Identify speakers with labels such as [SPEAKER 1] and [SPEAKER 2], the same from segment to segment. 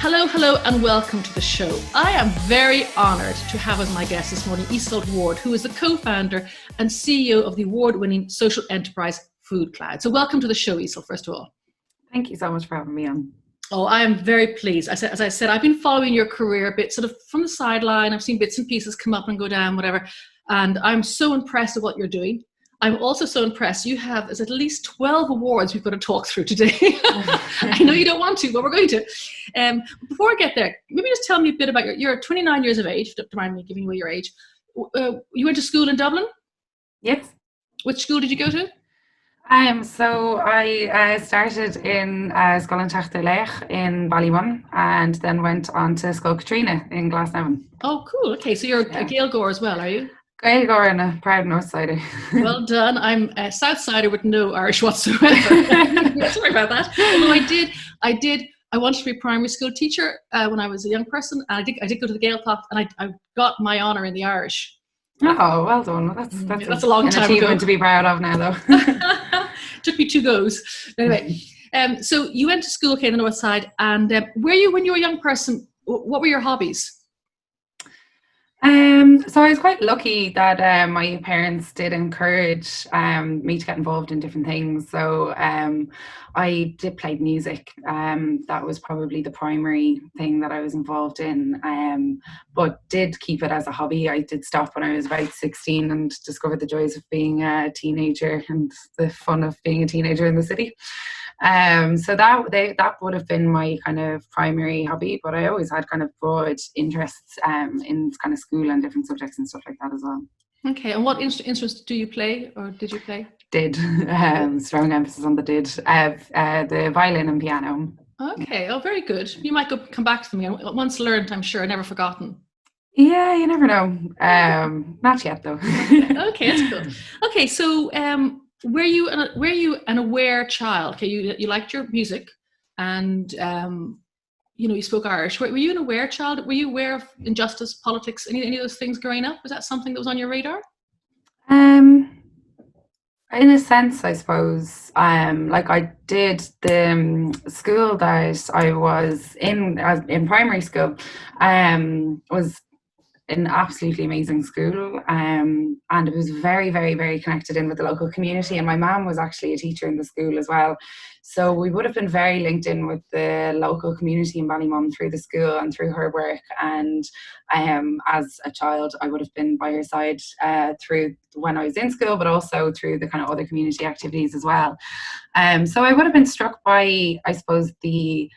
[SPEAKER 1] Hello, hello, and welcome to the show. I am very honoured to have as my guest this morning Iseult Ward, who is the co-founder and CEO of the award-winning social enterprise FoodCloud. So welcome to the show, Iseult, first of all.
[SPEAKER 2] Thank you so much for having me on.
[SPEAKER 1] Oh, I am very pleased. As I said, I've been following your career a bit sort of from the sideline. I've seen bits and pieces come up and go down, whatever. And I'm so impressed with what you're doing. I'm also so impressed. You have at least 12 awards we've got to talk through today. I know you don't want to, but we're going to. Before I get there, maybe just tell me a bit about you're 29 years of age. Don't mind me giving away your age. You went to school in Dublin?
[SPEAKER 2] Yes.
[SPEAKER 1] Which school did you go to?
[SPEAKER 2] So I started in Scoil Teachta in Ballymun and then went on to Scoil Katrina in Glasnevin.
[SPEAKER 1] Oh, cool. Okay, so you're a Gaeilgeoir as well, are you?
[SPEAKER 2] Gaeilgeoir and a proud North Sider.
[SPEAKER 1] Well done. I'm a South Sider with no Irish whatsoever. Sorry about that. Although I wanted to be a primary school teacher when I was a young person. And I did go to the Gaeltacht and I got my honour in the Irish.
[SPEAKER 2] Oh, well done. That's
[SPEAKER 1] a long time ago.
[SPEAKER 2] Achievement to be proud of now, though.
[SPEAKER 1] Took me 2 goes. Anyway, so you went to school, in the North Side. And were you, when you were a young person, what were your hobbies?
[SPEAKER 2] So I was quite lucky that my parents did encourage me to get involved in different things. So I did play music. That was probably the primary thing that I was involved in, but did keep it as a hobby. I did stop when I was about 16 and discovered the joys of being a teenager and the fun of being a teenager in the city. So that would have been my kind of primary hobby, but I always had kind of broad interests in kind of school and different subjects and stuff like that as well.
[SPEAKER 1] Okay, and what instruments do you play, or did you play?
[SPEAKER 2] Did, strong emphasis on the did, the violin and piano.
[SPEAKER 1] Okay, oh, very good. You might come back to me. Once learned, I'm sure, never forgotten.
[SPEAKER 2] Yeah, you never know. Not yet, though.
[SPEAKER 1] Okay, that's cool. Okay, so were you an aware child? Okay, you liked your music, and you spoke Irish. Were you an aware child? Were you aware of injustice, politics, any of those things growing up? Was that something that was on your radar?
[SPEAKER 2] In a sense, I suppose. Like I did the school that I was in primary school, was an absolutely amazing school, and it was very, very, very connected in with the local community, and my mum was actually a teacher in the school as well, so we would have been very linked in with the local community in Ballymun through the school and through her work. And as a child I would have been by her side through when I was in school, but also through the kind of other community activities as well. So I would have been struck by, I suppose, the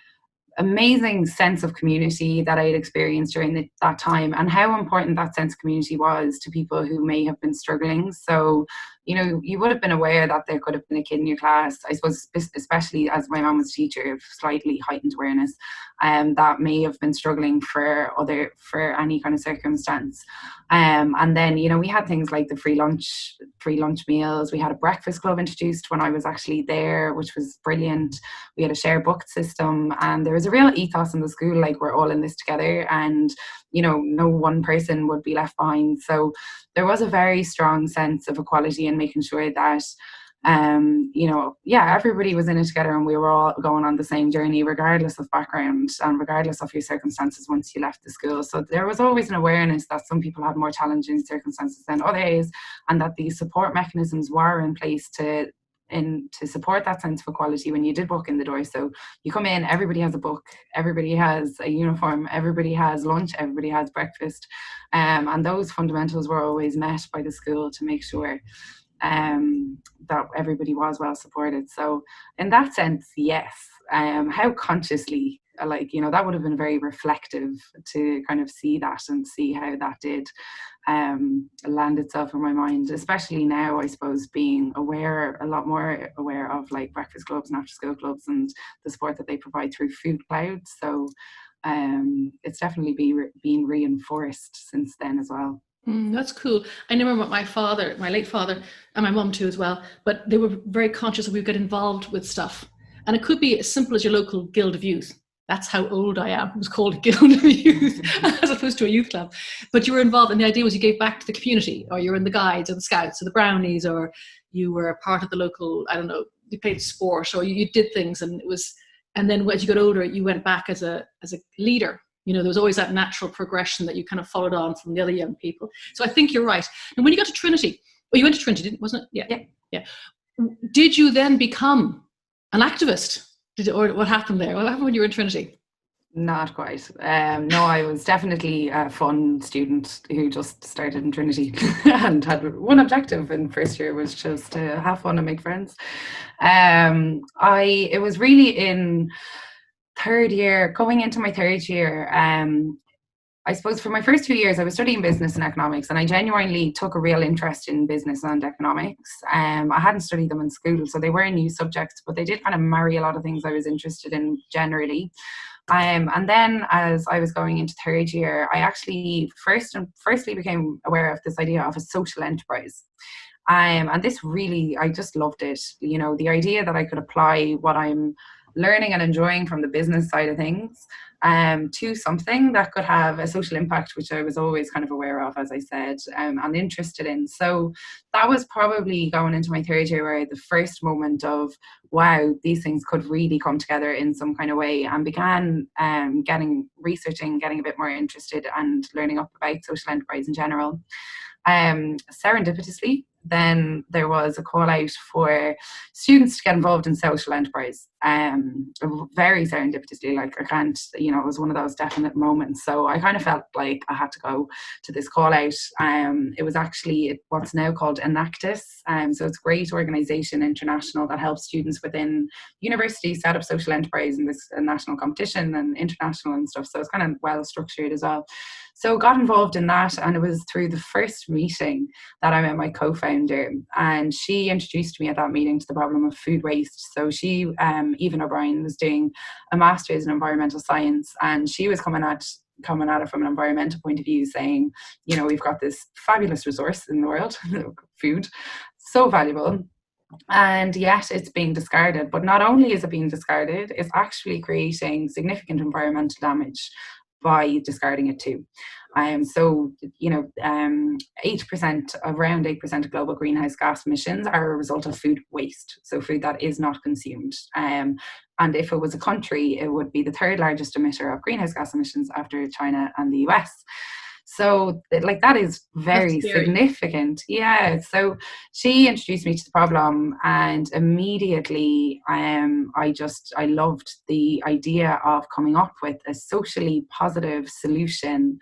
[SPEAKER 2] amazing sense of community that I had experienced during that time, and how important that sense of community was to people who may have been struggling. So, you would have been aware that there could have been a kid in your class, I suppose, especially as my mum was a teacher, of slightly heightened awareness, that may have been struggling for any kind of circumstance. And then, we had things like the free lunch meals. We had a breakfast club introduced when I was actually there, which was brilliant. We had a share book system, and there was a real ethos in the school, like we're all in this together, and no one person would be left behind. So there was a very strong sense of equality and making sure that everybody was in it together, and we were all going on the same journey regardless of background and regardless of your circumstances once you left the school. So there was always an awareness that some people had more challenging circumstances than others, and that these support mechanisms were in place to support that sense of equality when you did walk in the door. So you come in, everybody has a book, everybody has a uniform, everybody has lunch, everybody has breakfast, and those fundamentals were always met by the school to make sure that everybody was well supported. So in that sense, yes. How consciously, that would have been very reflective to kind of see that and see how that did land itself in my mind, especially now, I suppose, being a lot more aware of like breakfast clubs and after school clubs and the support that they provide through FoodCloud. So it's definitely been reinforced since then as well.
[SPEAKER 1] That's cool. I remember my late father, and my mum too as well, but they were very conscious that we would get involved with stuff. And it could be as simple as your local Guild of Youth. That's how old I am. It was called a Guild of Youth as opposed to a youth club. But you were involved, and the idea was you gave back to the community, or you were in the Guides or the Scouts or the Brownies, or you were a part of the local, I don't know, you played sport, or you did things, and it was And then as you got older, you went back as a leader. There was always that natural progression that you kind of followed on from the other young people. So I think you're right. And when you got to Trinity, you went to Trinity, wasn't it? Yeah. Did you then become an activist? Or what happened there? What happened when you were in Trinity?
[SPEAKER 2] Not quite. No, I was definitely a fun student who just started in Trinity and had one objective in first year, was just to have fun and make friends. It was really in third year, going into my third year. I suppose for my first 2 years, I was studying business and economics, and I genuinely took a real interest in business and economics. I hadn't studied them in school, so they were new subjects, but they did kind of marry a lot of things I was interested in generally. And then as I was going into third year, I actually firstly became aware of this idea of a social enterprise. And this really, I just loved it. The idea that I could apply what I'm learning and enjoying from the business side of things to something that could have a social impact, which I was always kind of aware of, as I said, and interested in. So that was probably going into my third year where the first moment of, wow, these things could really come together in some kind of way, and began researching, getting a bit more interested and learning up about social enterprise in general. Serendipitously, then there was a call out for students to get involved in social enterprise. Very serendipitously, it was one of those definite moments. So I kind of felt like I had to go to this call out. It was actually what's now called Enactus. So it's a great organisation, international, that helps students within universities set up social enterprise in this national competition and international and stuff. So it's kind of well structured as well. So got involved in that, and it was through the first meeting that I met my co-founder, and she introduced me at that meeting to the problem of food waste. So she, Aoibheann O'Brien, was doing a master's in environmental science, and she was coming at it from an environmental point of view, saying, we've got this fabulous resource in the world, food, so valuable, and yet it's being discarded. But not only is it being discarded, it's actually creating significant environmental damage by discarding it too. 8%, around 8% of global greenhouse gas emissions are a result of food waste, so food that is not consumed. And if it was a country, it would be the third largest emitter of greenhouse gas emissions after China and the US. So that is very significant. Yeah. So she introduced me to the problem, and immediately I loved the idea of coming up with a socially positive solution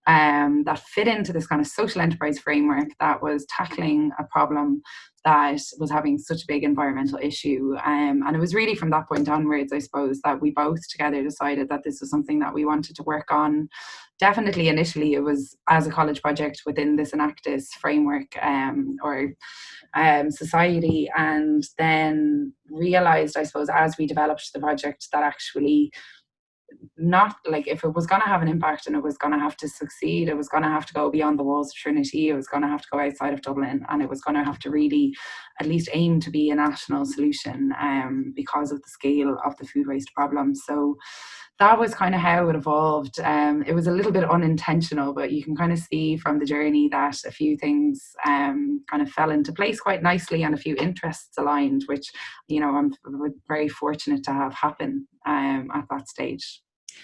[SPEAKER 2] that fit into this kind of social enterprise framework that was tackling a problem that was having such a big environmental issue. And it was really from that point onwards, I suppose, that we both together decided that this was something that we wanted to work on. Definitely initially it was as a college project within this Enactus framework or society, and then realised, I suppose, as we developed the project, that actually not if it was going to have an impact and it was going to have to succeed, it was going to have to go beyond the walls of Trinity, it was going to have to go outside of Dublin, and it was going to have to really at least aim to be a national solution because of the scale of the food waste problem. So that was kind of how it evolved. It was a little bit unintentional, but you can kind of see from the journey that a few things kind of fell into place quite nicely, and a few interests aligned, which I'm very fortunate to have happen at that stage.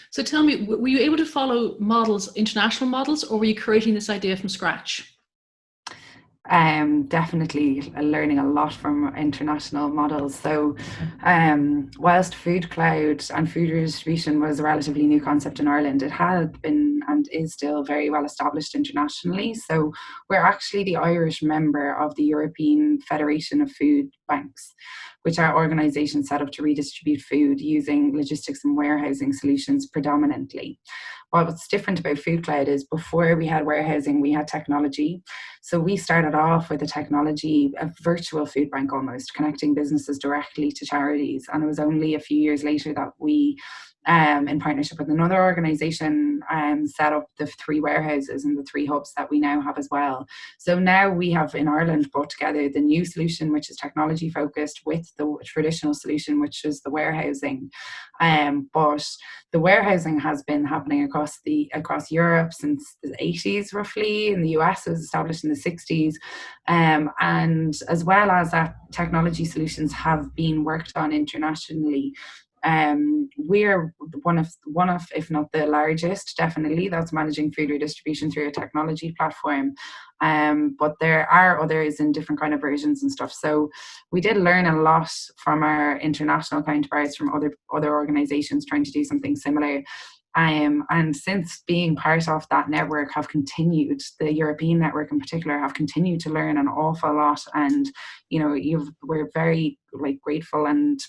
[SPEAKER 1] So tell me, were you able to follow models, international models, or were you creating this idea from scratch?
[SPEAKER 2] Definitely learning a lot from international models. So whilst FoodCloud and food redistribution was a relatively new concept in Ireland, it had been and is still very well established internationally. So we're actually the Irish member of the European Federation of Food Banks, which are organisations set up to redistribute food using logistics and warehousing solutions predominantly. What's different about FoodCloud is before we had warehousing, we had technology. So we started off with a technology, a virtual food bank almost, connecting businesses directly to charities. And it was only a few years later that we, in partnership with another organisation, set up the 3 warehouses and the 3 hubs that we now have as well. So now we have in Ireland brought together the new solution, which is technology focused, with the traditional solution, which is the warehousing. But the warehousing has been happening across Europe since the 80s roughly. In the US, it was established in the 60s. And as well as that, technology solutions have been worked on internationally. we're one of, if not the largest, definitely, that's managing food redistribution through a technology platform. But there are others in different kind of versions and stuff. So we did learn a lot from our international counterparts, from other organizations trying to do something similar. And since being part of that network, have continued, the European network in particular, have continued to learn an awful lot. And, you know, we're very grateful and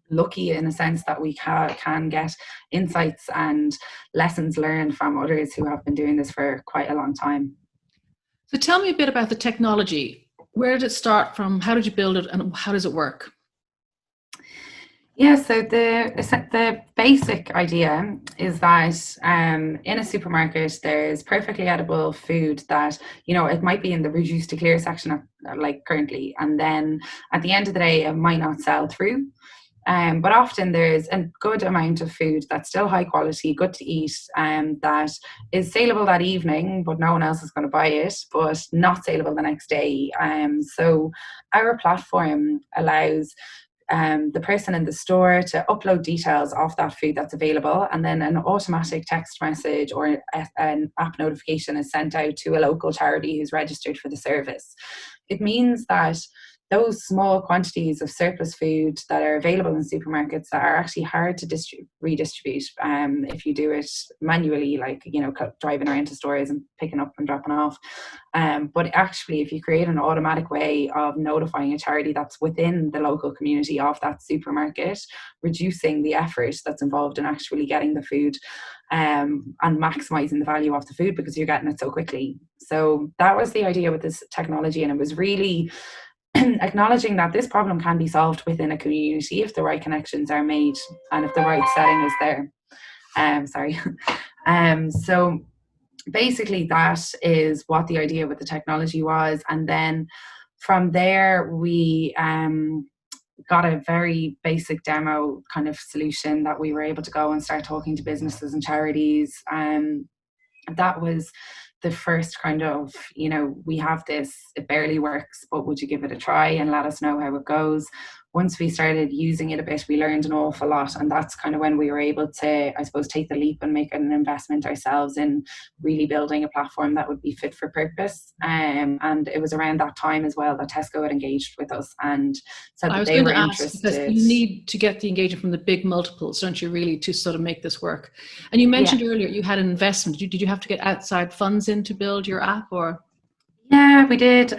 [SPEAKER 2] lucky in a sense that we can get insights and lessons learned from others who have been doing this for quite a long time.
[SPEAKER 1] So tell me a bit about the technology. Where did it start from? How did you build it, and how does it work?
[SPEAKER 2] Yeah, so the basic idea is that in a supermarket, there's perfectly edible food that, you know, it might be in the reduce to clear section currently, and then at the end of the day, it might not sell through. But often there's a good amount of food that's still high quality, good to eat, that is saleable that evening, but no one else is going to buy it, but not saleable the next day. So our platform allows the person in the store to upload details of that food that's available, and then an automatic text message or an app notification is sent out to a local charity who's registered for the service. It means that those small quantities of surplus food that are available in supermarkets that are actually hard to redistribute if you do it manually, like, you know, driving around to stores and picking up and dropping off. But actually, if you create an automatic way of notifying a charity that's within the local community of that supermarket, reducing the effort that's involved in actually getting the food and maximizing the value of the food because you're getting it so quickly. So that was the idea with this technology, and it was really acknowledging that this problem can be solved within a community if the right connections are made and if the right setting is there. So basically that is what the idea with the technology was. And then from there we got a very basic demo kind of solution that we were able to go and start talking to businesses and charities. That was the first kind of, you know, we have this, it barely works, but would you give it a try and let us know how it goes? Once we started using it a bit, we learned an awful lot, and that's kind of when we were able to, I suppose, take the leap and make an investment ourselves in really building a platform that would be fit for purpose. And it was around that time as well that Tesco had engaged with us and said that they were interested.
[SPEAKER 1] Because you need to get the engagement from the big multiples, don't you, really, to sort of make this work? And you mentioned earlier you had an investment. Did you have to get outside funds in to build your app, or?
[SPEAKER 2] Yeah, we did.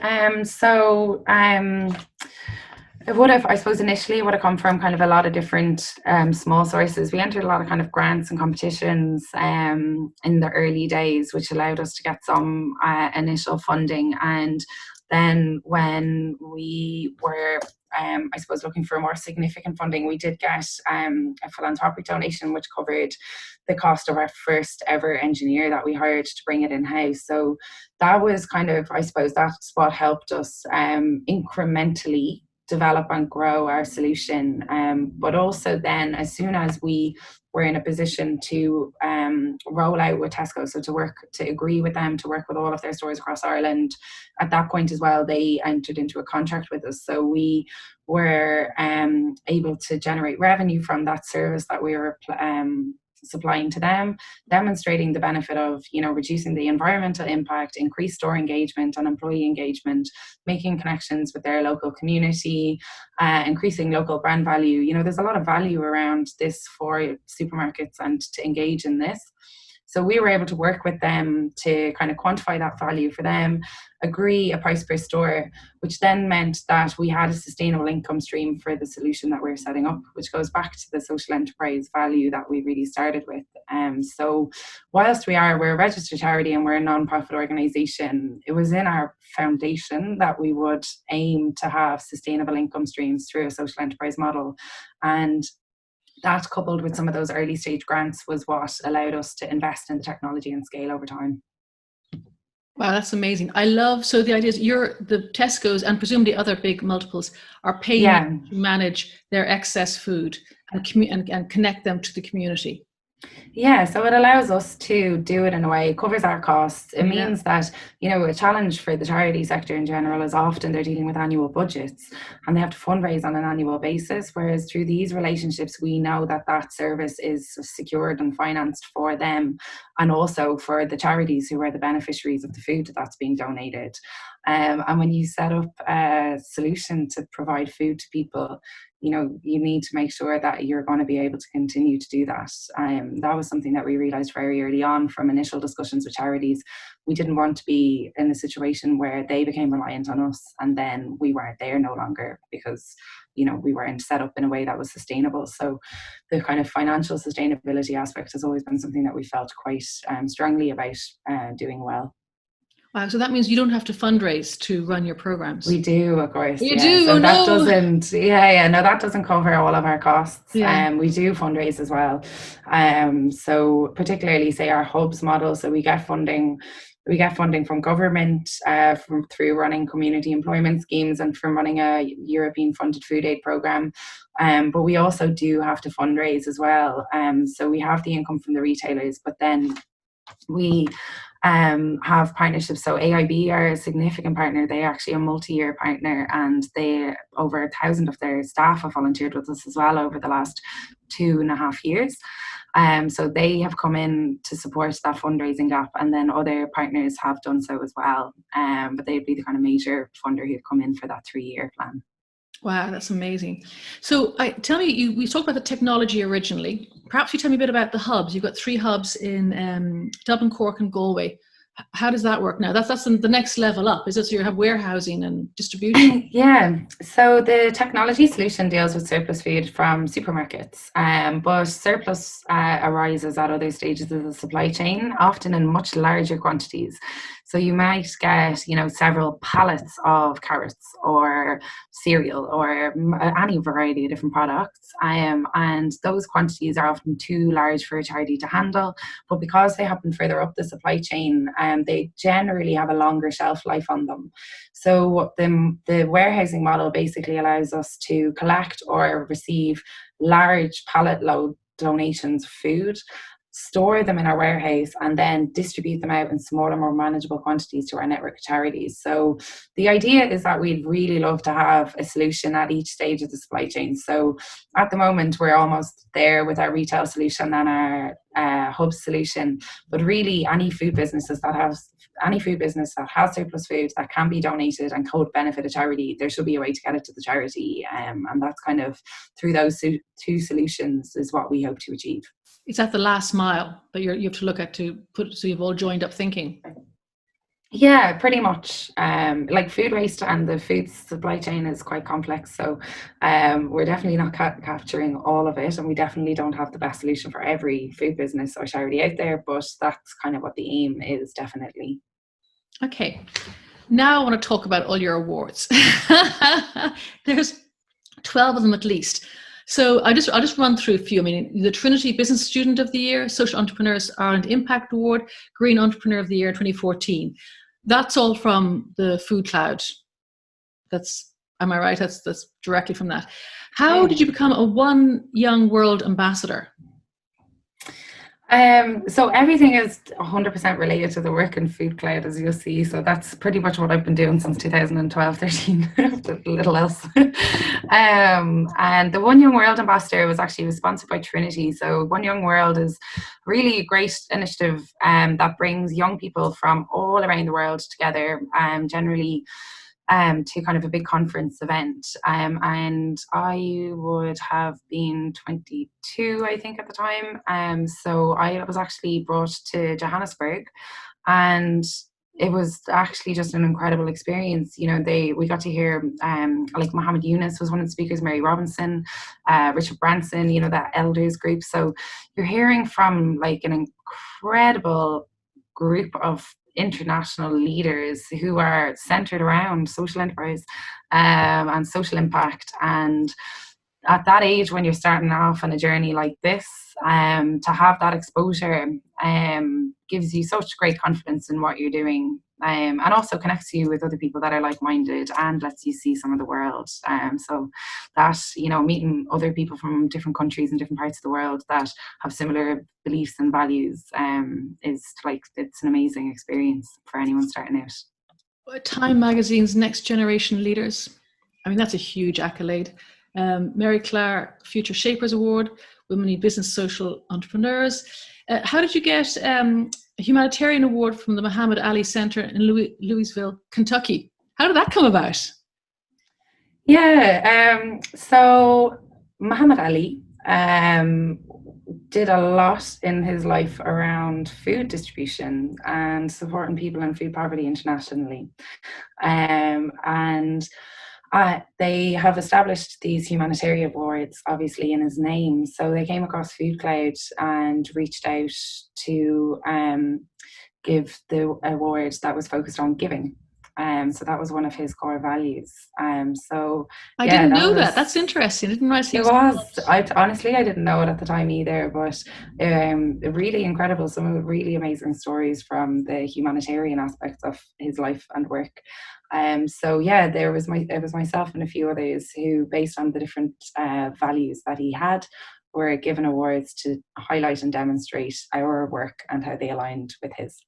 [SPEAKER 2] It would have, I suppose, initially would have come from kind of a lot of different small sources. We entered a lot of kind of grants and competitions in the early days, which allowed us to get some initial funding. And then when we were, I suppose, looking for more significant funding, we did get a philanthropic donation, which covered the cost of our first ever engineer that we hired to bring it in-house. So that was kind of, I suppose, that's what helped us incrementally develop and grow our solution. But also then, as soon as we were in a position to roll out with Tesco, so to agree with them to work with all of their stores across Ireland, at that point as well, they entered into a contract with us. So we were able to generate revenue from that service that we were supplying to them, demonstrating the benefit of, you know, reducing the environmental impact, increased store engagement and employee engagement, making connections with their local community, increasing local brand value. You know, there's a lot of value around this for supermarkets and to engage in this. So we were able to work with them to kind of quantify that value for them, agree a price per store, which then meant that we had a sustainable income stream for the solution that we're setting up, which goes back to the social enterprise value that we really started with. So whilst we're a registered charity and we're a non-profit organisation, it was in our foundation that we would aim to have sustainable income streams through a social enterprise model. And that, coupled with some of those early stage grants, was what allowed us to invest in the technology and scale over time.
[SPEAKER 1] Wow, that's amazing. I love, so the idea is the Tesco's and presumably other big multiples are paying to manage their excess food and connect them to the community.
[SPEAKER 2] Yeah, so it allows us to do it in a way, it covers our costs. It
[SPEAKER 1] Yeah.
[SPEAKER 2] means that, a challenge for the charity sector in general is often they're dealing with annual budgets and they have to fundraise on an annual basis. Whereas through these relationships, we know that that service is secured and financed for them and also for the charities who are the beneficiaries of the food that's being donated. And when you set up a solution to provide food to people, you need to make sure that you're going to be able to continue to do that. That was something that we realized very early on from initial discussions with charities. We didn't want to be in a situation where they became reliant on us and then we weren't there no longer because, we weren't set up in a way that was sustainable. So the kind of financial sustainability aspect has always been something that we felt quite strongly about doing well.
[SPEAKER 1] Wow, so that means you don't have to fundraise to run your programs.
[SPEAKER 2] We do, of course.
[SPEAKER 1] You
[SPEAKER 2] yeah.
[SPEAKER 1] do?
[SPEAKER 2] So
[SPEAKER 1] Oh
[SPEAKER 2] that
[SPEAKER 1] no!
[SPEAKER 2] doesn't, no, that doesn't cover all of our costs.
[SPEAKER 1] Yeah.
[SPEAKER 2] We do fundraise as well. So particularly, say our hubs model. So we get funding. We get funding from government through running community employment schemes and from running a European funded food aid program. But we also do have to fundraise as well. So we have the income from the retailers, but then we have partnerships. So AIB are a significant partner. They're actually a multi-year partner and they over 1,000 of their staff have volunteered with us as well over the last 2.5 years. So they have come in to support that fundraising gap and then other partners have done so as well. But they'd be the kind of major funder who've come in for that 3-year plan.
[SPEAKER 1] Wow, that's amazing. So tell me, we talked about the technology originally. Perhaps you tell me a bit about the hubs. You've got 3 hubs in Dublin, Cork and Galway. How does that work now? That's the next level up, is it? So you have warehousing and distribution?
[SPEAKER 2] Yeah, so the technology solution deals with surplus food from supermarkets, but surplus arises at other stages of the supply chain, often in much larger quantities. So you might get, several pallets of carrots or cereal or any variety of different products, and those quantities are often too large for a charity to handle. But because they happen further up the supply chain, they generally have a longer shelf life on them. So the warehousing model basically allows us to collect or receive large pallet load donations of food, store them in our warehouse and then distribute them out in smaller, more manageable quantities to our network of charities. So the idea is that we'd really love to have a solution at each stage of the supply chain. So at the moment, we're almost there with our retail solution and our hub solution, but really any food business that has surplus food that can be donated and could benefit a charity, there should be a way to get it to the charity. And that's kind of through those 2 solutions is what we hope to achieve.
[SPEAKER 1] It's at the last mile that you have to look at to put, so you've all joined up thinking.
[SPEAKER 2] Yeah, pretty much. Like food waste and the food supply chain is quite complex. So we're definitely not capturing all of it. And we definitely don't have the best solution for every food business or charity out there. But that's kind of what the aim is, definitely.
[SPEAKER 1] Okay. Now I want to talk about all your awards. There's 12 of them at least. So I'll just run through a few. I mean, the Trinity Business Student of the Year, Social Entrepreneurs Ireland Impact Award, Green Entrepreneur of the Year 2014. That's all from the FoodCloud. Am I right? That's directly from that. How did you become a One Young World Ambassador?
[SPEAKER 2] So everything is 100% related to the work in FoodCloud, as you'll see. So that's pretty much what I've been doing since 2012-13, little else. And the One Young World Ambassador was sponsored by Trinity. So One Young World is really a great initiative that brings young people from all around the world together, generally to kind of a big conference event. And I would have been 22, I think, at the time. So I was actually brought to Johannesburg and it was actually just an incredible experience. We got to hear like Mohammed Yunus was one of the speakers, Mary Robinson, Richard Branson, that elders group. So you're hearing from like an incredible group of international leaders who are centered around social enterprise and social impact. And at that age, when you're starting off on a journey like this, to have that exposure gives you such great confidence in what you're doing. and also connects you with other people that are like-minded and lets you see some of the world. So that, meeting other people from different countries and different parts of the world that have similar beliefs and values is it's an amazing experience for anyone starting out.
[SPEAKER 1] Time Magazine's Next Generation Leaders. I mean, that's a huge accolade. Mary Clare Future Shapers Award, Women in Business Social Entrepreneurs. How did you get a Humanitarian Award from the Muhammad Ali Center in Louisville, Kentucky? How did that come about?
[SPEAKER 2] Yeah, so Muhammad Ali did a lot in his life around food distribution and supporting people in food poverty internationally. And they have established these humanitarian awards, obviously, in his name. So they came across FoodCloud and reached out to give the award that was focused on giving. So that was one of his core values. So
[SPEAKER 1] I didn't know that. That's interesting. I didn't realize
[SPEAKER 2] it was. I didn't know it at the time either, but really incredible. Some really amazing stories from the humanitarian aspects of his life and work. So yeah, it was myself and a few others who, based on the different values that he had, were given awards to highlight and demonstrate our work and how they aligned with his.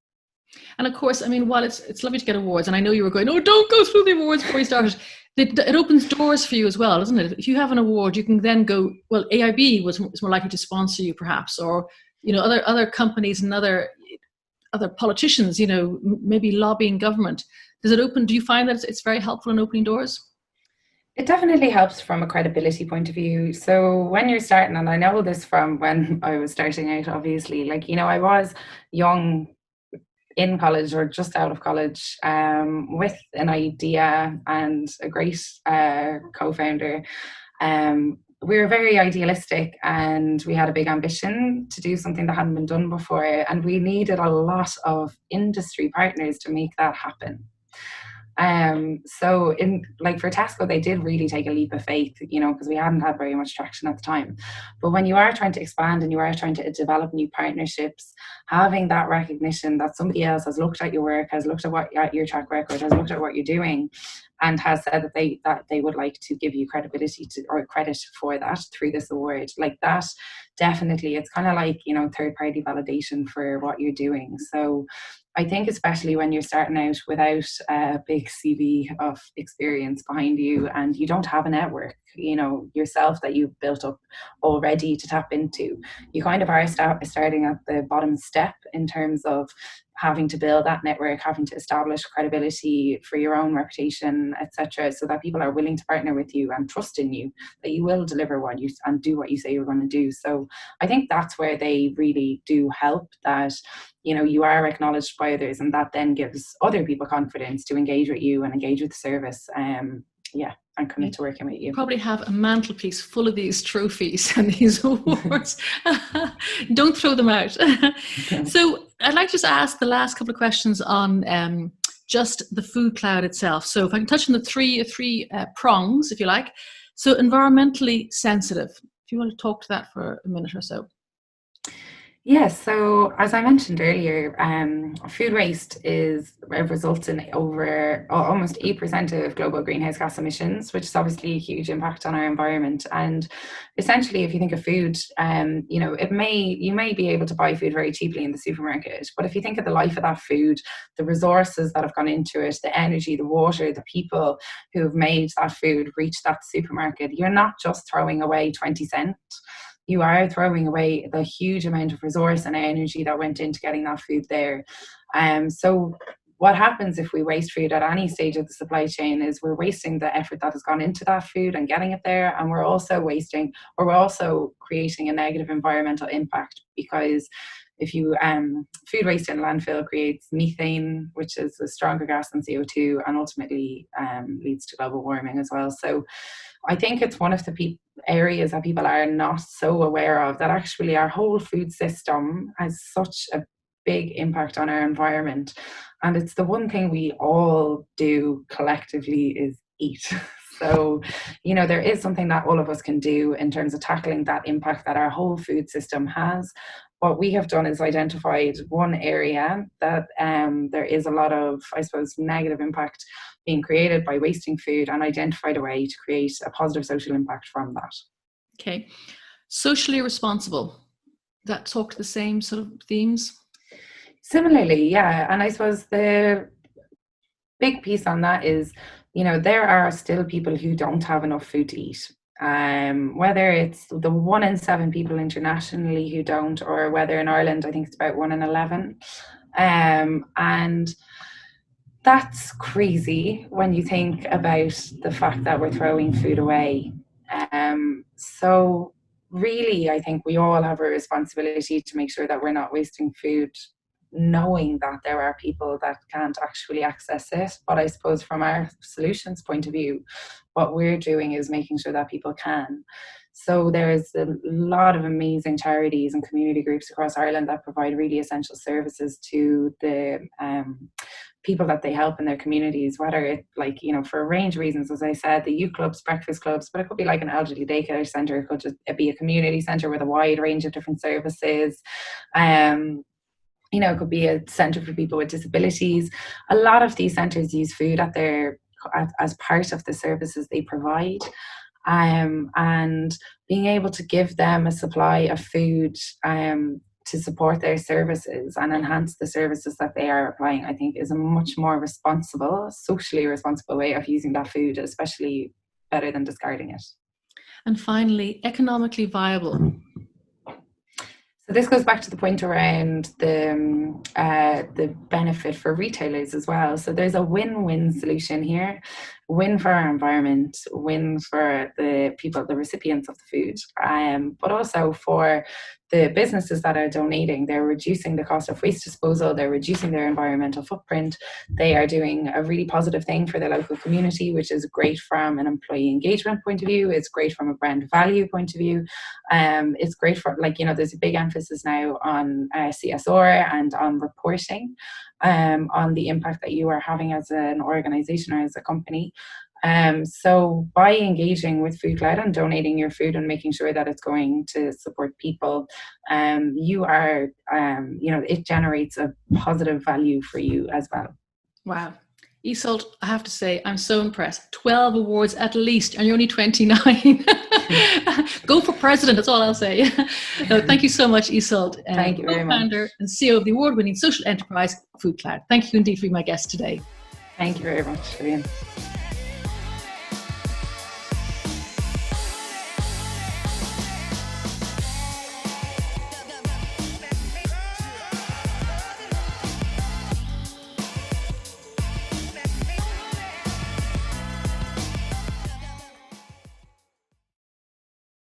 [SPEAKER 1] And of course, I mean, while it's lovely to get awards, and I know you were going, oh, don't go through the awards before you started, it opens doors for you as well, doesn't it? If you have an award, you can then go, well, AIB was more likely to sponsor you perhaps, or, other companies and other politicians, maybe lobbying government. Do you find that it's very helpful in opening doors?
[SPEAKER 2] It definitely helps from a credibility point of view. So when you're starting, and I know this from when I was starting out, obviously, I was young in college or just out of college with an idea and a great co-founder. We were very idealistic and we had a big ambition to do something that hadn't been done before, and we needed a lot of industry partners to make that happen. So for Tesco, they did really take a leap of faith, because we hadn't had very much traction at the time. But when you are trying to expand and you are trying to develop new partnerships, having that recognition that somebody else has looked at your work, has looked at your track record, has looked at what you're doing, and has said that they would like to give you credibility or credit for that through this award, like that, definitely, it's kind of like, third-party validation for what you're doing. So I think especially when you're starting out without a big CV of experience behind you and you don't have a network, yourself that you've built up already to tap into, you kind of are starting at the bottom step in terms of having to build that network, having to establish credibility for your own reputation, etc., so that people are willing to partner with you and trust in you, that you will deliver and do what you say you're going to do. So I think that's where they really do help, that you are acknowledged by others, and that then gives other people confidence to engage with you and engage with the service. And commit to working with you.
[SPEAKER 1] You probably have a mantelpiece full of these trophies and these awards. Don't throw them out. So I'd like to just ask the last couple of questions on just the FoodCloud itself. So if I can touch on the three prongs, if you like. So environmentally sensitive. If you want to talk to that for a minute or so.
[SPEAKER 2] Yes, so as I mentioned earlier, food waste results in over almost 8% of global greenhouse gas emissions, which is obviously a huge impact on our environment. And essentially, if you think of food, you may be able to buy food very cheaply in the supermarket, but if you think of the life of that food, the resources that have gone into it, the energy, the water, the people who have made that food reach that supermarket, you're not just throwing away 20 cents. You are throwing away the huge amount of resource and energy that went into getting that food there. So what happens if we waste food at any stage of the supply chain is we're wasting the effort that has gone into that food and getting it there, and we're also creating a negative environmental impact, because if you food waste in landfill creates methane, which is a stronger gas than CO2, and ultimately leads to global warming as well. So I think it's one of the areas that people are not so aware of, that actually our whole food system has such a big impact on our environment. And it's the one thing we all do collectively is eat. So, there is something that all of us can do in terms of tackling that impact that our whole food system has. what we have done is identified one area that there is a lot of, I suppose, negative impact being created by wasting food, and identified a way to create a positive social impact from that.
[SPEAKER 1] Okay. Socially responsible. That talk to the same sort of themes?
[SPEAKER 2] Similarly, yeah. And I suppose the big piece on that is, there are still people who don't have enough food to eat. Whether it's the 1 in 7 people internationally who don't, or whether in Ireland, I think it's about 1 in 11. And that's crazy when you think about the fact that we're throwing food away. So really, I think we all have a responsibility to make sure that we're not wasting food, knowing that there are people that can't actually access it. But I suppose from our solutions point of view, what we're doing is making sure that people can. So there's a lot of amazing charities and community groups across Ireland that provide really essential services to the people that they help in their communities, whether it's for a range of reasons, as I said, the youth clubs, breakfast clubs, but it could be like an elderly daycare centre, it could just be a community centre with a wide range of different services. It could be a centre for people with disabilities. A lot of these centres use food as part of the services they provide. And being able to give them a supply of food to support their services and enhance the services that they are applying, I think is a much more responsible, socially responsible way of using that food, especially better than discarding it.
[SPEAKER 1] And finally, economically viable.
[SPEAKER 2] So this goes back to the point around the benefit for retailers as well. So there's a win-win solution here. Win for our environment, win for the people, the recipients of the food, but also for the businesses that are donating. They're reducing the cost of waste disposal, they're reducing their environmental footprint, they are doing a really positive thing for their local community, which is great from an employee engagement point of view, it's great from a brand value point of view, it's great for, there's a big emphasis now on CSR and on reporting on the impact that you are having as an organization or as a company. So by engaging with FoodCloud and donating your food and making sure that it's going to support people, you are, it generates a positive value for you as well.
[SPEAKER 1] Wow. Iseult, I have to say, I'm so impressed. 12 awards at least, and you're only 29. Go for president, that's all I'll say. No, thank you so much, Iseult.
[SPEAKER 2] Thank you very much.
[SPEAKER 1] Co-founder and CEO of the award-winning social enterprise, FoodCloud. Thank you indeed for being my guest today.
[SPEAKER 2] Thank you very much, Vivian.